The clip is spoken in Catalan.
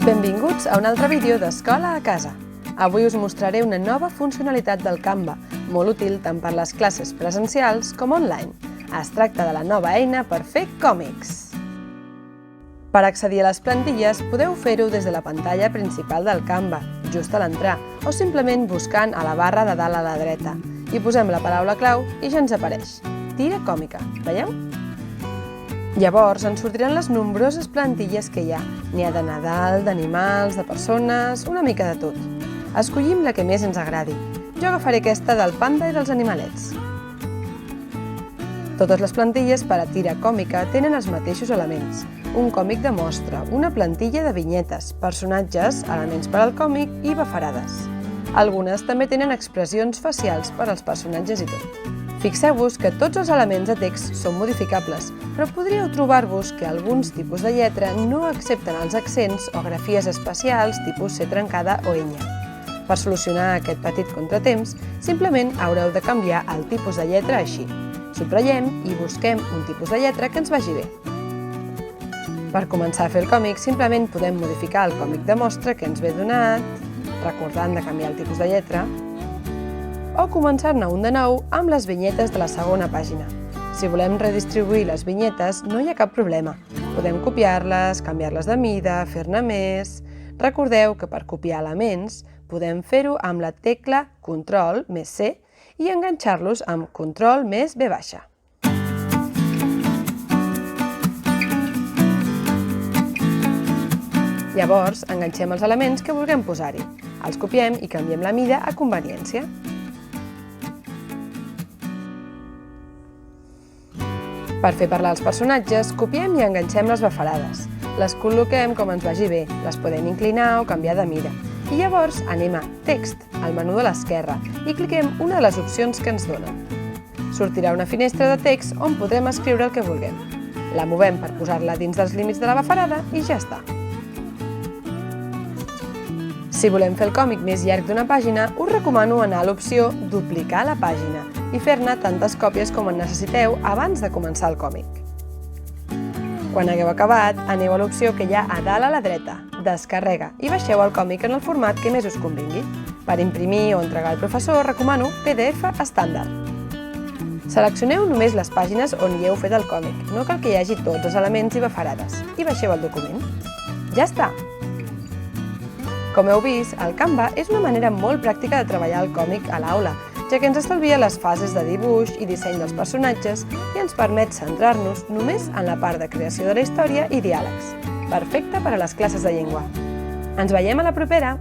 Benvinguts a un altre vídeo d'Escola a Casa. Avui us mostraré una nova funcionalitat del Canva, molt útil tant per les classes presencials com online. Es tracta de la nova eina per fer còmics. Per accedir a les plantilles podeu fer-ho des de la pantalla principal del Canva, just a l'entrar, o simplement buscant a la barra de dalt a la dreta. Hi posem la paraula clau i ja ens apareix. Tira còmica, veieu? Llavors ens sortiran les nombroses plantilles que hi ha. N'hi ha de Nadal, d'animals, de persones, una mica de tot. Escollim la que més ens agradi. Jo agafaré aquesta del panda i dels animalets. Totes les plantilles per a tira còmica tenen els mateixos elements. Un còmic de mostra, una plantilla de vinyetes, personatges, elements per al còmic i bafarades. Algunes també tenen expressions facials per als personatges i tot. Fixeu-vos que tots els elements de text són modificables, però podríeu trobar-vos que alguns tipus de lletra no accepten els accents o grafies especials tipus C trencada o ñ. Per solucionar aquest petit contratemps, simplement haureu de canviar el tipus de lletra així. Subratllem i busquem un tipus de lletra que ens vagi bé. Per començar a fer el còmic, simplement podem modificar el còmic de mostra que ens ve donat, recordant de canviar el tipus de lletra, o començar-ne un de nou amb les vinyetes de la segona pàgina. Si volem redistribuir les vinyetes, no hi ha cap problema. Podem copiar-les, canviar-les de mida, fer-ne més. Recordeu que per copiar elements podem fer-ho amb la tecla Ctrl més C i enganxar-los amb Ctrl més V baixa. Llavors, enganxem els elements que vulguem posar-hi. Els copiem i canviem la mida a conveniència. Per fer parlar els personatges, copiem i enganxem les bafarades. Les col·loquem com ens vagi bé, les podem inclinar o canviar de mida. I llavors anem a Text, al menú de l'esquerra, i cliquem una de les opcions que ens donen. Sortirà una finestra de text on podrem escriure el que vulguem. La movem per posar-la dins dels límits de la bafarada i ja està. Si volem fer el còmic més llarg d'una pàgina, us recomano anar a l'opció Duplicar la pàgina i fer-ne tantes còpies com en necessiteu abans de començar el còmic. Quan hagueu acabat, aneu a l'opció que hi ha a dalt a la dreta, Descarrega, i baixeu el còmic en el format que més us convingui. Per imprimir o entregar al professor, recomano PDF estàndard. Seleccioneu només les pàgines on hi heu fet el còmic, no cal que hi hagi tots els elements i bafarades, i baixeu el document. Ja està! Com heu vist, el Canva és una manera molt pràctica de treballar el còmic a l'aula, ja que ens estalvia les fases de dibuix i disseny dels personatges i ens permet centrar-nos només en la part de creació de la història i diàlegs. Perfecte per a les classes de llengua. Ens veiem a la propera!